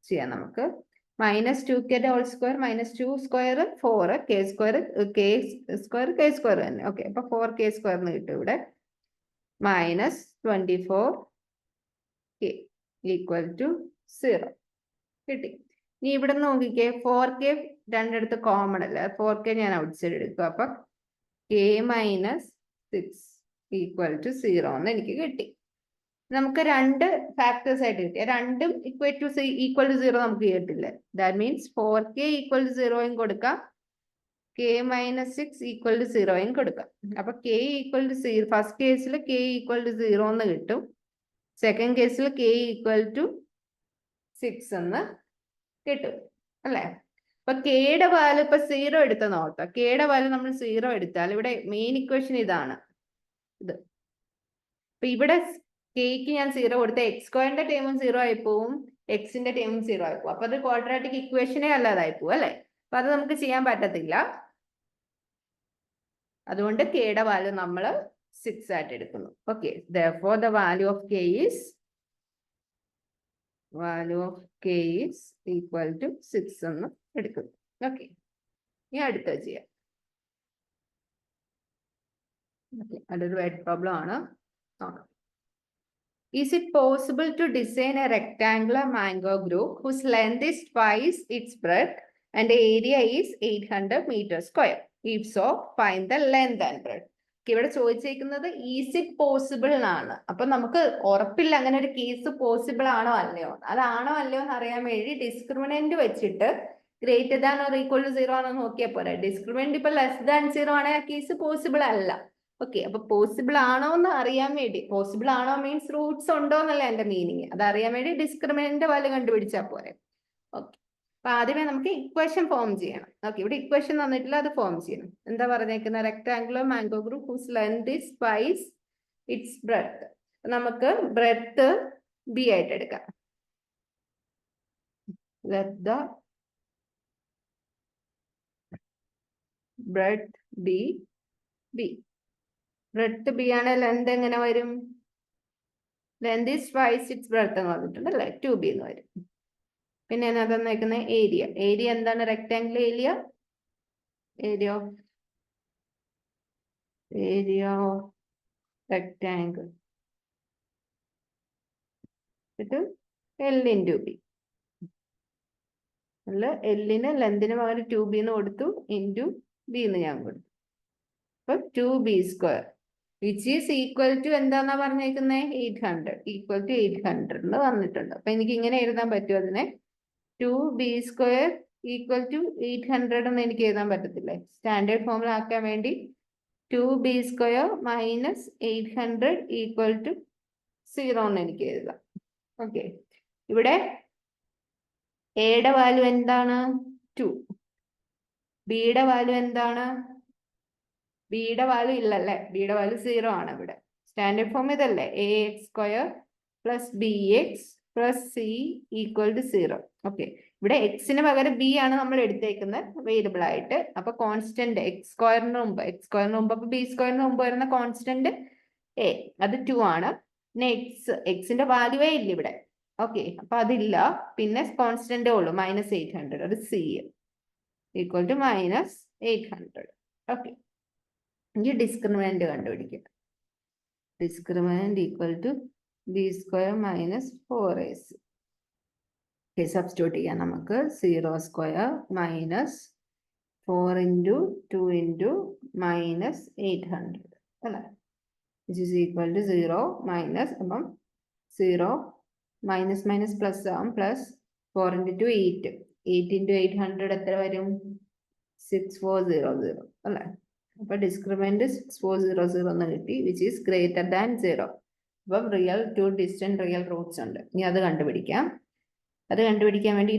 [SPEAKER 1] ചെയ്യാം നമുക്ക്. -2k the whole square minus 2 square 4 k square തന്നെ. ഓക്കെ, അപ്പൊ 4k square എന്ന് കിട്ടും ഇവിടെ. -24k ഈക്വൽ ടു 0 കിട്ടി. ഇനി ഇവിടെ നോക്കിക്കേ, 4k രണ്ടിടത്ത് കോമൺ അല്ല, 4k ഞാൻ ഔട്ട് സൈഡ് എടുക്കും. അപ്പൊ k - 6 ഈക്വൽ ടു 0 എന്ന് എനിക്ക് കിട്ടി. നമുക്ക് രണ്ട് ഫാക്ടേഴ്സ് ആയിട്ട് കിട്ടി, രണ്ടും ഈക്വൽ ടു 0 നമുക്ക് കിട്ടില്ല. That means 4k equal to 0 കൊടുക്കാം, k - 6 ഈക്വൽ ടു 0 കൊടുക്കാം. അപ്പൊ k ഈക്വൽ ടു 0, ഫസ്റ്റ് കേസിൽ k ഈക്വൽ ടു 0 എന്ന് കിട്ടും, സെക്കൻഡ് കേസിൽ k ഈക്വൽ ടു 6 എന്ന് കിട്ടും അല്ലെ. അപ്പൊ കെയുടെ വാല്യൂ ഇപ്പൊ 0 എടുത്ത നോക്കാം. കെയുടെ വാല്യൂ നമ്മൾ 0 എടുത്താൽ ഇവിടെ മെയിൻ ഇക്വേഷൻ ഇതാണ് ഇത്. അപ്പൊ ഇവിടെ കെക്ക് ഞാൻ 0 കൊടുത്ത x² ടേമും 0 ആയി പോവും, എക്സിന്റെ ടേമും 0 ആയി പോവും. അപ്പൊ അത് ക്വാഡ്രാറ്റിക് ഇക്വേഷനെ അല്ലാതായി പോവും അല്ലെ. അപ്പൊ അത് നമുക്ക് ചെയ്യാൻ പറ്റത്തില്ല. അതുകൊണ്ട് കെയുടെ വാല്യൂ നമ്മൾ 6 ആയിട്ട് എടുക്കുന്നു. Okay, therefore the value of k is equal to 6 എന്ന് എടുക്കുന്നു. ഓക്കെ, ഇനി അടുത്തത് ചെയ്യാം. അതൊരു വേർഡ് പ്രോബ്ലം ആണ്, നോക്കാം. Is it possible to design a rectangular mango group whose length is twice its breadth and the area is 800 meters square? If so, find the length and breadth. ഇവിടെ ചോദിച്ചിരിക്കുന്നത് is it possible എന്നാണ്. അപ്പൊ നമുക്ക് ഉറപ്പില്ല അങ്ങനെ ഒരു case possible ആണോ അല്ലയോ. അതാണോ അല്ലയോ എന്ന് അറിയാൻ വേണ്ടി ഡിസ്ക്രിമിനന്റ് വെച്ചിട്ട് greater than or equal to 0 ആണോ നോക്കിയാൽ പോരാ. ഡിസ്ക്രിമിനന്റ് ഇപ്പൊ ലെസ് ദാൻ 0 ആണെങ്കിൽ ആ കേസ് പോസിബിൾ അല്ല. ഓക്കെ, അപ്പൊ പോസിബിൾ ആണോ എന്ന് അറിയാൻ വേണ്ടി, പോസിബിൾ ആണോ മീൻസ് റൂട്ട്സ് ഉണ്ടോ എന്നല്ല എന്റെ മീനിങ്, അത് അറിയാൻ വേണ്ടി ഡിസ്ക്രിമിനന്റ് വാല്യൂ കണ്ടുപിടിച്ചാൽ പോരെ. ഓക്കെ, അപ്പൊ ആദ്യമേ നമുക്ക് ഇക്വേഷൻ ഫോം ചെയ്യണം. ഓക്കെ, ഇവിടെ ഇക്വേഷൻ തന്നിട്ടില്ല, അത് ഫോം ചെയ്യണം. എന്താ പറഞ്ഞേക്കുന്ന, rectangular mango group whose length is twice its breadth. നമുക്ക് ബ്രെഡ്ത്ത് ബി ആയിട്ട് എടുക്കാം. Let the breadth be B. Breadth B ആണ്, ലെന്ത് എങ്ങനെ വരും, length is twice its breadth എന്ന് പറഞ്ഞിട്ടുണ്ട് അല്ലെ, 2b എന്ന് വരും. പിന്നെ ഞാൻ തന്നേക്കുന്ന ഏരിയ, ഏരിയ എന്താണ്, rectangle area, area of rectangle ഇത് L into b. അല്ല, എല്ലിന് ലെന്തിന് പകരം 2b എന്ന് കൊടുത്തു, ഇൻറ്റു ബി എന്ന് ഞാൻ കൊടുത്തു. അപ്പൊ 2b square which is equal to എന്താന്നാ പറഞ്ഞേക്കുന്നത്, 800, ഈക്വൽ ടു 800 എന്ന് പറഞ്ഞിട്ടുണ്ട്. അപ്പൊ എനിക്ക് ഇങ്ങനെ എഴുതാൻ പറ്റും അതിനെ, 2b സ്ക്വയർ ഈക്വൽ ടു 800 എന്ന് എനിക്ക് എഴുതാൻ പറ്റത്തില്ലേ. സ്റ്റാൻഡേർഡ് ഫോമിൽ ആക്കാൻ വേണ്ടി 2b square minus 800 equal to 0 എന്ന് എനിക്ക് എഴുതാം. ഓക്കെ, ഇവിടെ എയുടെ വാല്യൂ എന്താണ്, 2. ബിയുടെ വാല്യൂ എന്താണ്, ബിയുടെ വാല്യൂ ഇല്ലല്ലേ, ബിയുടെ വാല്യൂ 0 ആണ്. ഇവിടെ സ്റ്റാൻഡേർഡ് ഫോം ഇതല്ലേ, ax square plus bx plus c equal to 0. Okay, ഇവിടെ എക്സിന് പകരം ബി ആണ് നമ്മൾ എടുത്തേക്കുന്നത് വേരിയബിൾ ആയിട്ട്. അപ്പൊ കോൺസ്റ്റന്റ് എക്സ് സ്ക്വയറിന് മുമ്പ് അപ്പൊ ബി സ്ക്വയറിന് മുമ്പ് വരുന്ന കോൺസ്റ്റന്റ് എ, അത് 2 ആണ്. പിന്നെ എക്സിന്റെ വാല്യൂവേ ഇല്ല ഇവിടെ. ഓക്കെ, അപ്പൊ അതില്ല. പിന്നെ കോൺസ്റ്റന്റേ ഉള്ളൂ, -800, അത് സി ഈക്വൽ ടു -800. ഓക്കെ, ഇനി ഡിസ്ക്രിമിനന്റ് കണ്ടുപിടിക്കുക. Discriminant equal to b square minus 4ac. Okay, substitute ചെയ്യാം നമുക്ക്. 0 സ്ക്വയർ മൈനസ് 4 ഇൻറ്റു 2 ഇൻറ്റു -800 അല്ലേ, which is equal to 0 minus, അപ്പം 0 മൈനസ് മൈനസ് പ്ലസ് ആവും, പ്ലസ് 4 ഇൻറ്റു 2 8, 8 ഇൻറ്റു 800 എത്ര വരും, 6400 അല്ലേ. അപ്പൊ ഡിസ്ക്രിമിനന്റ് 6400 എന്ന് കിട്ടി, വിച്ച് ഈസ് ഗ്രേറ്റർ ദാൻ 0. അപ്പം real two distinct real roots ഉണ്ട്. ഇനി അത് കണ്ടുപിടിക്കാം. അത് കണ്ടുപിടിക്കാൻ വേണ്ടി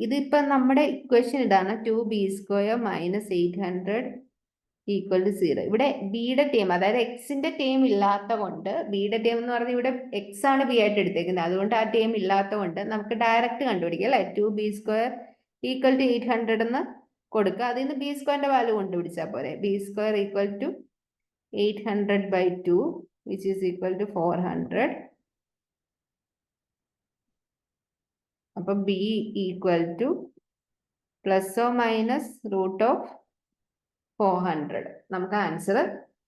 [SPEAKER 1] ഇതിപ്പോ നമ്മുടെ ഇക്വേഷൻ ഇതാണ്, 2b square minus 800 equal to 0. ഇവിടെ ബിയുടെ ടേം, അതായത് എക്സിന്റെ ടേം ഇല്ലാത്ത കൊണ്ട്, ബിയുടെ ടേം എന്ന് പറഞ്ഞാൽ ഇവിടെ എക്സ് ആണ് ബി ആയിട്ട് എടുത്തേക്കുന്നത്, അതുകൊണ്ട് ആ ടേം ഇല്ലാത്ത കൊണ്ട് നമുക്ക് ഡയറക്റ്റ് കണ്ടുപിടിക്കാം അല്ലെ. 2b² ഈക്വൽ ടു 800 എന്ന് കൊടുക്കുക. അതിൽ നിന്ന് ബി സ്ക്വയറിന്റെ വാല്യൂ കണ്ടുപിടിച്ചാൽ പോരെ. b² equal to 800/2 which is equal to 400. അപ്പൊ b equal to plus or minus root of 400. നമുക്ക് ആൻസർ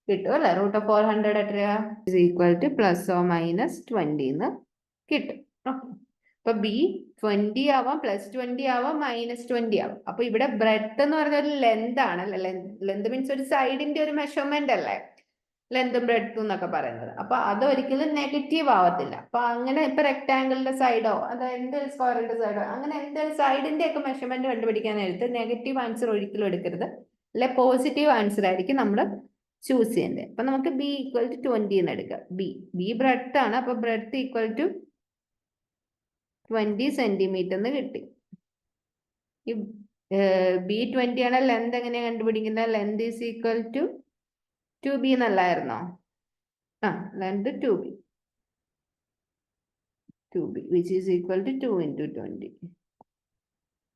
[SPEAKER 1] കിട്ടും അല്ലെ. റൂട്ട് ഓഫ് 400 എത്രയാ? Is equal to plus or minus 20 എന്ന് കിട്ടും. അപ്പൊ ബി 20 ആവാം, +20 ആവാം, -20 ആവാം. അപ്പൊ ഇവിടെ ബ്രെഡ്ത്ത് എന്ന് പറഞ്ഞ ഒരു ലെന്ത് ആണ് അല്ലെ. ലെന്ത് മീൻസ് ഒരു സൈഡിന്റെ ഒരു മെഷർമെന്റ് അല്ലേ, ലെന്തും ബ്രെഡ്ത്തും എന്നൊക്കെ പറയുന്നത്. അപ്പൊ അതൊരിക്കലും നെഗറ്റീവ് ആവത്തില്ല. അപ്പൊ അങ്ങനെ ഇപ്പൊ റെക്ടാങ്കിളിന്റെ സൈഡോ അതായത് എന്തൊരു സ്ക്വയറിന്റെ സൈഡോ അങ്ങനെ എന്തൊരു സൈഡിന്റെ ഒക്കെ മെഷർമെന്റ് കണ്ടുപിടിക്കാൻ നേരത്ത് നെഗറ്റീവ് ആൻസർ ഒരിക്കലും എടുക്കരുത്, അല്ലെ പോസിറ്റീവ് ആൻസർ ആയിരിക്കും നമ്മൾ ചൂസ് ചെയ്യേണ്ടത്. അപ്പൊ നമുക്ക് ബി ഈക്വൽ ടു 20 എന്ന് എടുക്കാം. ബി ബ്രെഡ്ത്ത് ആണ്. അപ്പൊ ബ്രെഡ്ത്ത് ഈക്വൽ ടു 20 സെന്റിമീറ്റർ എന്ന് കിട്ടി. ഈ ബി 20 ആണ്. ലെന്ത് എങ്ങനെയാ കണ്ടുപിടിക്കുന്നത്? Length is equal to 2b എന്നല്ലായിരുന്നോ? Length 2b which is equal to 2 into 20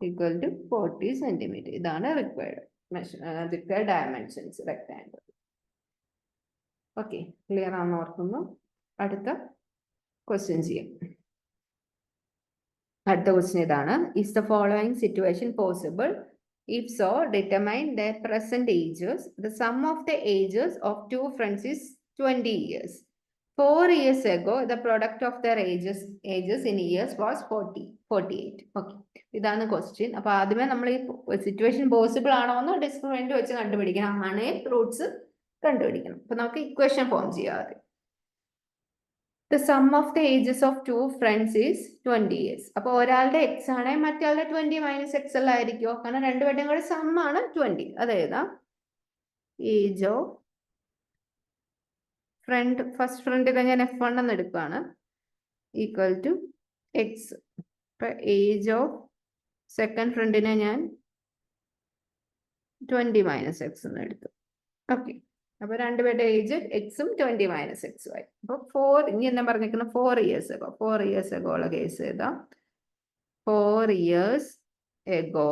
[SPEAKER 1] equal to 40 centimeter. ഇതാണ് required dimensions rectangle. Okay, clear ആണെന്ന് ഓർക്കുന്നു. അടുത്ത ക്വസ്റ്റ്യൻ ചെയ്യാം. അടുത്ത ക്വസ്റ്റ്യൻ ഇതാണ്. Is the following situation possible? If so, determine their present ages. The sum of the ages of two friends is 20 years. 4 years ago, the product of their ages in years was 48. Okay, ഇതാണ് question. അപ്പൊ ആദ്യമേ നമ്മൾ ഈ situation possible ആണോ എന്ന് discriminant വെച്ച് കണ്ടുപിടിക്കണം. ആണേ റൂട്ട്സ് കണ്ടുപിടിക്കണം. അപ്പൊ നമുക്ക് ഇക്വേഷൻ ഫോം ചെയ്യാതെ. The sum of the ages of two friends is 20 years. അപ്പോൾ ഒരാളുടെ എക്സ് ആണ്, മറ്റേ 20 മൈനസ് എക്സ് എല്ലാം ആയിരിക്കുമോ? കാരണം രണ്ടുപേരുടെയും കൂടെ സം ആണ് 20. അതായത് ഏജ് ഓഫ് ഫ്രണ്ട്, ഫസ്റ്റ് ഫ്രണ്ടിനെ ഞാൻ F1 എന്ന് എടുക്കുകയാണ്, ഈക്വൽ ടു എക്സ്. ഇപ്പൊ ഏജ് ഓഫ് സെക്കൻഡ് ഫ്രണ്ടിനെ ഞാൻ 20 മൈനസ് എക്സ് എന്ന് എടുത്തു. ഓക്കെ, അപ്പൊ രണ്ടുപേരുടെ ഏജ് എക്സും 20 മൈനസ് എക്സും ആയി. അപ്പൊ 4, ഇനി എന്താ പറഞ്ഞിരിക്കുന്നത്? 4 years ago. 4 years ago ഉള്ള കേസ് ഏതാ? 4 years ago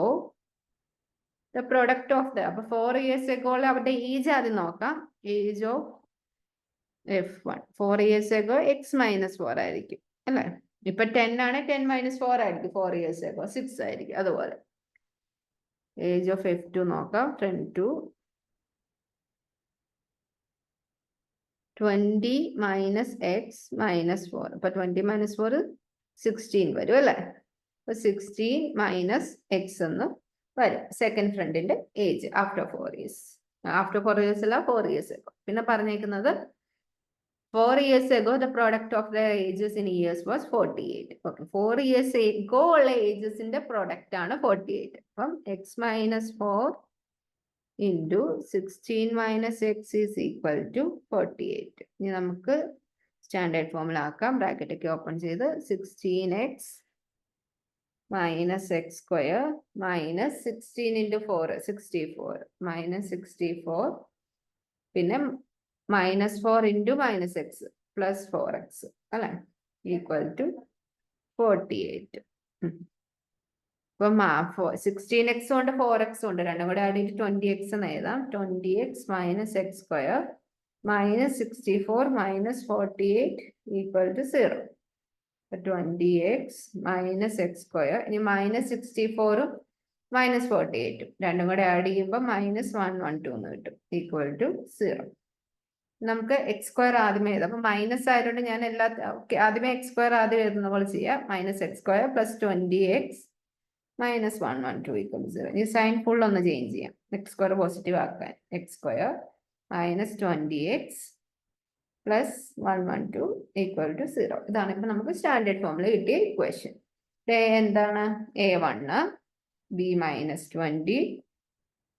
[SPEAKER 1] the product of the, അപ്പൊ 4 years ago ഉള്ള അവരുടെ ഏജ് ആദ്യം നോക്കാം. Age of F1 4 years ago x minus 4 ആയിരിക്കും അല്ലേ. ഇപ്പൊ 10 ആണ്, 10 minus 4 ആയിരിക്കും. 4 years ago 6 ആയിരിക്കും. അതുപോലെ ഏജ് ഓഫ് F2 നോക്കാം. 20 minus x minus 4. അപ്പൊ 20 minus 4 16 വരും അല്ലേ. അപ്പൊ 16 minus x എന്ന് വരും സെക്കൻഡ് ഫ്രണ്ടിന്റെ age after 4 years. After 4 years അല്ല, 4 years ago. പിന്നെ പറഞ്ഞേക്കുന്നത് 4 years ago the product of their ages in years was 48. Okay, 4 years ago ഉള്ള ഏജസിന്റെ പ്രൊഡക്റ്റ് ആണ് 48. അപ്പം x minus 4 into 16 minus x is equal to 48. ഇനി നമുക്ക് സ്റ്റാൻഡേർഡ് ഫോമിൽ ആക്കാം. ബ്രാക്കറ്റ് ഒക്കെ ഓപ്പൺ ചെയ്ത് 16x minus x square minus 16 into 4 64 minus 64 പിന്നെ minus 4 into minus x plus 4x അല്ലേ, equal to 48. ഇപ്പം 16x കൊണ്ട് 4x ഉണ്ട്, രണ്ടും കൂടെ ആഡ് ചെയ്തിട്ട് 20x എന്ന് എഴുതാം. 20x minus x square minus 64 minus 48 equal to 0. 20x minus x square, ഇനി മൈനസ് 64ഉം മൈനസ് 48ഉം രണ്ടും കൂടെ ആഡ് ചെയ്യുമ്പോൾ മൈനസ് 112 എന്ന് കിട്ടും, ഈക്വൽ ടു 0. നമുക്ക് എക്സ് സ്ക്വയർ ആദ്യമേ എഴുതാം. അപ്പൊ മൈനസ് ആയതുകൊണ്ട് ഞാൻ ആദ്യമേ എക്സ് സ്ക്വയർ ആദ്യം എഴുതുന്ന പോലെ ചെയ്യാം. Minus x square plus 20x minus 112 equal to 0. ഈ സൈൻ ഫുൾ ഒന്ന് ചേഞ്ച് ചെയ്യാം, എക്സ് സ്ക്വയർ പോസിറ്റീവ് ആക്കാൻ. X square minus 20x plus 112 equal to 0. ഇതാണ് ഇപ്പൊ നമുക്ക് സ്റ്റാൻഡേർഡ് ഫോമിൽ കിട്ടിയ ഇക്വേഷൻ. എന്താണ്? A1 b minus 20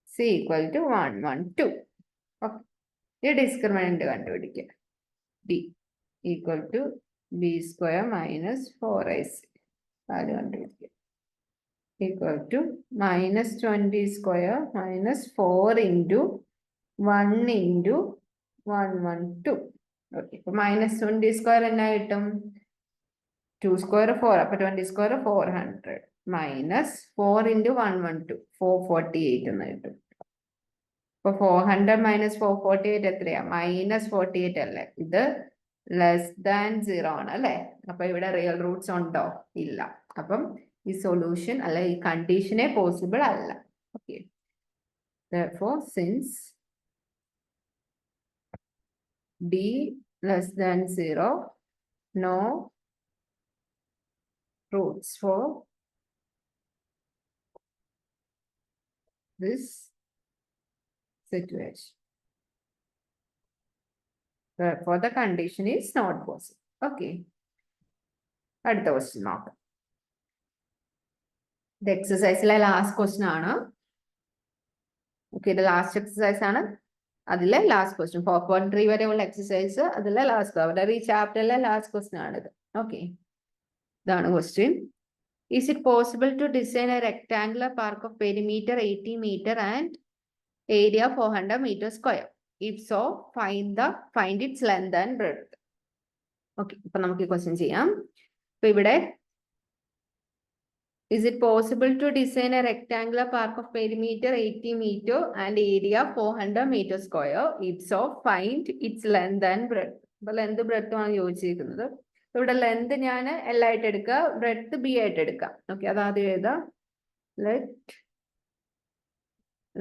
[SPEAKER 1] c equal to 112. Okay, ഈ ഡിസ്ക്രിമിനന്റ് കണ്ടുപിടിക്കുക. d equal to b square minus 4ac value കണ്ടുപിടിക്കുക, equal to minus 20 square minus 4 into 1 into 112. Okay, ഇപ്പൊ -20 സ്ക്വയർ എന്നാ കിട്ടും? 2 സ്ക്വയർ 4, അപ്പൊ 20 സ്ക്വയർ 400 മൈനസ് 4 into 112 448 എന്ന് കിട്ടും. അപ്പൊ 400 മൈനസ് 448 എത്രയാ? -48 അല്ലേ? ഇത് <0 ആണ് അല്ലെ? അപ്പൊ ഇവിടെ റിയൽ റൂട്ട്സ് ഉണ്ടോ? ഇല്ല. അപ്പം ഈ സൊല്യൂഷൻ അല്ല, ഈ കണ്ടീഷനെ പോസിബിൾ അല്ല. Okay, therefore since d <0, no roots for this situation. Therefore the condition is not possible. Okay, അടുത്ത ക്വസ്റ്റ്യൻ നോക്കാം. ഇത് എക്സസൈസിലെ ലാസ്റ്റ് ക്വസ്റ്റ്യൻ ആണ്. ഓക്കെ, ഇത് ലാസ്റ്റ് എക്സസൈസ് ആണ്. അതിലെ ലാസ്റ്റ് ക്വസ്റ്റ്യൻ 4.3 വരെയുള്ള എക്സസൈസ് അതിലെ ലാസ്റ്റ്, അവിടെ ഈ ചാപ്റ്ററിലെ ലാസ്റ്റ് ക്വസ്റ്റ്യൻ ആണിത്. ഓക്കെ, ഇതാണ് question. Is it possible to design a rectangular park of perimeter 80 meter and area 400 meter square? If so, find its length and breadth. Okay, ഇപ്പൊ നമുക്ക് ഈ question ചെയ്യാം. ഇപ്പൊ ഇവിടെ is it possible to design a rectangular park of perimeter 80 meter and area 400 meter square? If so, find its length and breadth. അപ്പൊ length ബ്രെഡ്ത്തും ആണ് ചോദിച്ചിരിക്കുന്നത്. ഇവിടെ ലെന്ത് ഞാൻ L ആയിട്ട് എടുക്കുക, ബ്രെഡ്ത്ത് B ആയിട്ട് എടുക്കാം. ഓക്കെ, അത് ആദ്യം എഴുതാം. Let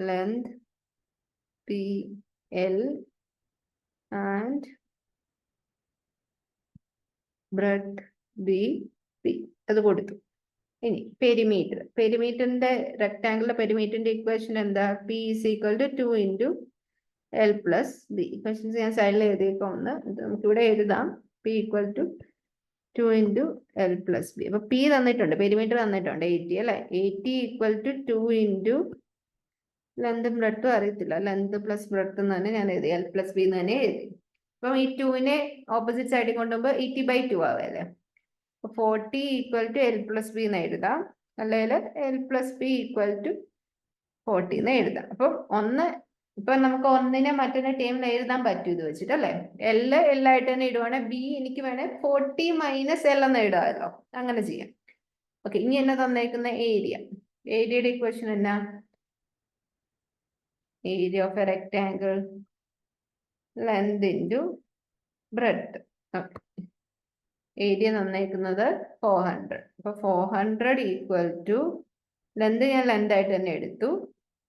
[SPEAKER 1] length P L and breadth B P. അത് കൊടുത്തു. ഇനി പെരിമീറ്ററിന്റെ റെക്ടാംഗിളിന്റെ പെരിമീറ്ററിന്റെ ഇക്വേഷൻ എന്താ? P is equal to 2 into L plus B. Equations ഞാൻ സൈഡിൽ എഴുതിയേക്കാം. ഒന്ന് നമുക്ക് ഇവിടെ എഴുതാം. P equal to 2 into L plus B. അപ്പൊ P തന്നിട്ടുണ്ട്, പെരിമീറ്റർ തന്നിട്ടുണ്ട് 80 അല്ലെ? 80 equal to 2 into ലെന്തും ബ്രെഡ്ത്തും അറിയത്തില്ല, ലെന്ത് പ്ലസ് ബ്രെഡ്ത്ത് തന്നെ ഞാൻ എഴുതി, L plus B തന്നെ എഴുതി. അപ്പം ഈ 2നെ ഓപ്പോസിറ്റ് സൈഡിൽ കൊണ്ടുപോകുമ്പോൾ 80/2 ആവല്ലേ? 40 equal to L plus B എന്ന് എഴുതാം, അല്ലെങ്കിൽ L plus B equal to 40 എന്ന് എഴുതാം. അപ്പം ഇപ്പൊ നമുക്ക് ഒന്നിനെ മറ്റൊരു ടേമിൽ എഴുതാൻ പറ്റും ഇത് വെച്ചിട്ട് അല്ലെ? L ആയിട്ട് തന്നെ ഇടുവാണെങ്കിൽ B എനിക്ക് വേണേ 40 മൈനസ് L എന്ന് എഴുതാമല്ലോ, അങ്ങനെ ചെയ്യാം. ഓക്കെ, ഇനി എന്നാ തന്നേക്കുന്ന ഏരിയയുടെ ഇക്വേഷൻ എന്നാ? Area of a rectangle length into breadth. Okay, area തന്നേക്കുന്നത് 400. അപ്പൊ 400 ഈക്വൽ ടു ലെന്ത് ഞാൻ ലെന്ത് ആയിട്ട് തന്നെ എടുത്തു,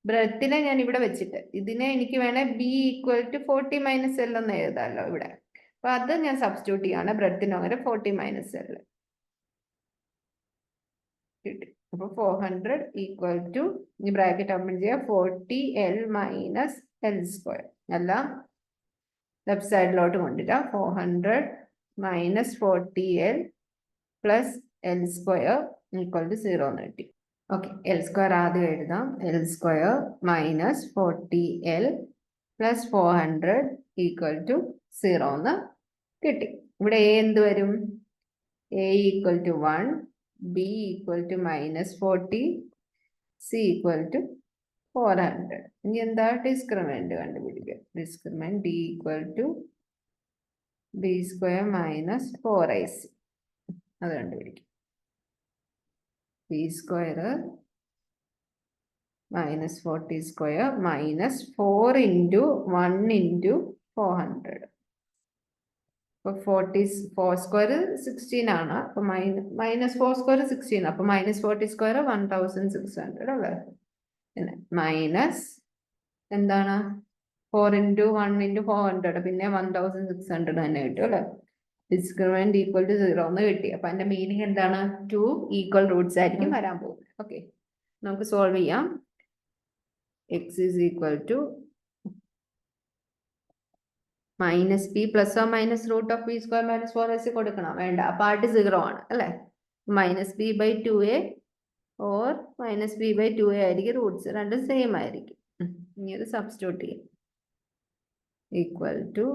[SPEAKER 1] ബ്രെഡ്ത്തിനെ ഞാൻ ഇവിടെ വെച്ചിട്ട് ഇതിനെ എനിക്ക് വേണേ B equal to 40 minus L എന്ന് എഴുതാമല്ലോ ഇവിടെ. അപ്പൊ അത് ഞാൻ സബ്സ്റ്റിറ്റ്യൂട്ട് ചെയ്യാണ്, ബ്രെഡ്ത്തിന് പകരം 40 മൈനസ് L കിട്ടി. അപ്പൊ 400 ഈക്വൽ ടു, ഈ ബ്രാക്കറ്റ് ഓപ്പൺ ചെയ്യുക, 40L മൈനസ് L സ്ക്വയർ. എല്ലാം ലെഫ്റ്റ് സൈഡിലോട്ട് കൊണ്ടുവരാം. 400 minus 40L plus L square equal to 0 എന്ന് കിട്ടി. ഓക്കെ, L സ്ക്വയർ ആദ്യം എഴുതാം. L square minus 40L plus 400 equal to 0 എന്ന് കിട്ടി. ഇവിടെ A എന്ത് വരും? A equal to 1, B equal to -40, C equal to 400. ഇനി എന്താ ഡിസ്ക്രിമിനന്റ് കണ്ടുപിടിക്കുക. Discriminant D equal to B square minus 4AC. അത് കണ്ടുപിടിക്കും. B square minus 40 square minus 4 into 1 into 400. അപ്പൊ 4 സ്ക്വയർ 16 ആണ്. അപ്പൊ മൈനസ് 4 സ്ക്വയർ 16. അപ്പൊ -40 സ്ക്വയർ 1600 അല്ലേ? പിന്നെ മൈനസ് എന്താണ്? 4 ഇൻറ്റു 1 ഇൻറ്റു 400, പിന്നെ 1600 തന്നെ കിട്ടും അല്ലെ? ഡിസ്ക്രിമിനന്റ് ഈക്വൽ ടു 0 എന്ന് കിട്ടി. അപ്പൊ അതിന്റെ മീനിങ് എന്താണ്? 2 ഈക്വൽ റൂട്ട്സ് ആയിരിക്കും വരാൻ പോകുന്നത്. ഓക്കെ, നമുക്ക് സോൾവ് ചെയ്യാം. x is equal to minus b plus or minus root of b square minus 4AC കൊടുക്കണം, വേണ്ട, പാർട്ട് 0 ആണ് അല്ലെ? -b/2a ഓർ -b/2a ആയിരിക്കും റൂട്ട്സ്, രണ്ടും സെയിം ആയിരിക്കും. ഇനി അത് സബ്സ്റ്റിറ്റ്യൂട്ട് ചെയ്യും. ഈക്വൽ ടു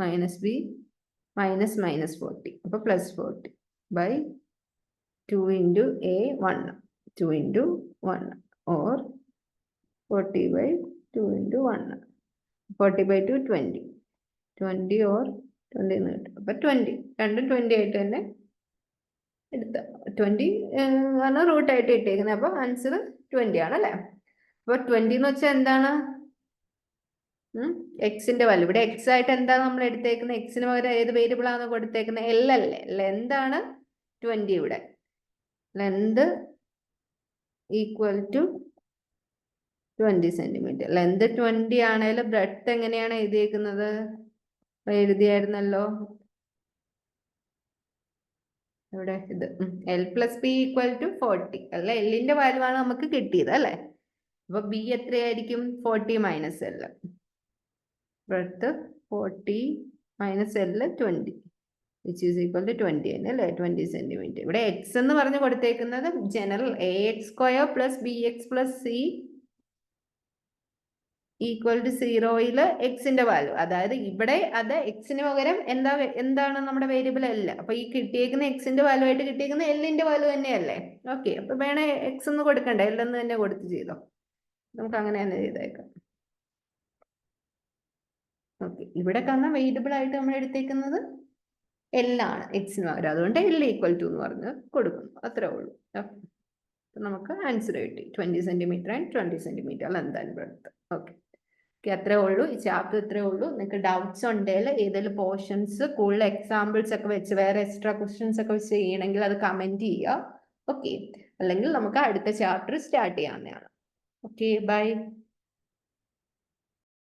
[SPEAKER 1] -b മൈനസ് -40, അപ്പൊ +40 by 2 into a 1, 2 into 1 or 40/2 into 1. 40/2 20. 20 or 20 എന്ന് കിട്ടും. അപ്പൊ 20 രണ്ടും 20 ആയിട്ട് തന്നെ എടുത്ത 20 ആണ് റൂട്ടായിട്ട് ഇട്ടേക്കുന്നത്. അപ്പൊ ആൻസർ 20 ആണ് അല്ലേ? അപ്പൊ 20 എന്ന് വെച്ചാൽ എന്താണ്? എക്സിന്റെ വാല്യൂ. ഇവിടെ എക്സ് ആയിട്ട് എന്താ നമ്മൾ എടുത്തേക്കുന്നത്? എക്സിന് പകരം ഏത് വേരിയബിൾ ആണ് കൊടുത്തേക്കുന്നത്? എൽ അല്ലേ? ലെന്ത് ആണ് 20 ഇവിടെ. Length equal to 20 centimetre. Length 20 ആണെങ്കിൽ ബ്രെഡ്ത്ത് എങ്ങനെയാണ് എഴുതിയേക്കുന്നത്? എഴുതിയായിരുന്നല്ലോ ഇവിടെ. ഇത് l plus b equal to 40 അല്ല? എല്ലിന്റെ വാല്യൂ ആണ് നമുക്ക് കിട്ടിയത് അല്ലേ? അപ്പൊ ബി എത്രയായിരിക്കും? 40 minus l. Breadth 40 minus l 20 which is equal to 20 തന്നെ അല്ലേ? 20 സെന്റിമീറ്റർ. ഇവിടെ എക്സ് എന്ന് പറഞ്ഞ് കൊടുത്തേക്കുന്നത് general ax² plus bx plus c equal to 0 എക്സിന്റെ വാല്യൂ. അതായത് ഇവിടെ അത് എക്സിന് പകരം എന്താണ് നമ്മുടെ വേരിയബിൾ എൽ. അപ്പൊ ഈ കിട്ടിയേക്കുന്ന എക്സിന്റെ വാല്യൂ ആയിട്ട് കിട്ടിയേക്കുന്ന എല്ലിന്റെ വാല്യൂ തന്നെയല്ലേ? ഓക്കെ, അപ്പൊ വേണേ എക്സ് എന്ന് കൊടുക്കണ്ട, എൽ എന്ന് തന്നെ കൊടുത്ത് ചെയ്തോ. നമുക്ക് അങ്ങനെ തന്നെ ചെയ്തേക്കാം. ഓക്കെ, ഇവിടെ കാരണം വേരിയബിൾ ആയിട്ട് നമ്മൾ എടുത്തേക്കുന്നത് എല്ലാണ് എക്സിന് പകരം. അതുകൊണ്ട് എൽ ഈക്വൽ ടു എന്ന് പറഞ്ഞ് കൊടുക്കുന്നു. അത്രേ ഉള്ളൂ. അപ്പൊ നമുക്ക് ആൻസർ കിട്ടി 20 centimetre and 20 centimetre length and breadth. Okay, അത്രേ ഉള്ളൂ. ഈ ചാപ്റ്റർ ഇത്രേ ഉള്ളൂ. നിങ്ങൾക്ക് ഡൗട്ട്സ് ഉണ്ടെങ്കിൽ ഏതെങ്കിലും പോർഷൻസ് കൂടുതൽ എക്സാമ്പിൾസ് ഒക്കെ വെച്ച് വേറെ എക്സ്ട്രാ ക്വസ്റ്റ്യൻസ് ഒക്കെ വെച്ച് ചെയ്യണമെങ്കിൽ അത് കമന്റ് ചെയ്യുക. ഓക്കെ, അല്ലെങ്കിൽ നമുക്ക് അടുത്ത ചാപ്റ്റർ സ്റ്റാർട്ട് ചെയ്യാവുന്നതാണ്. Okay, by.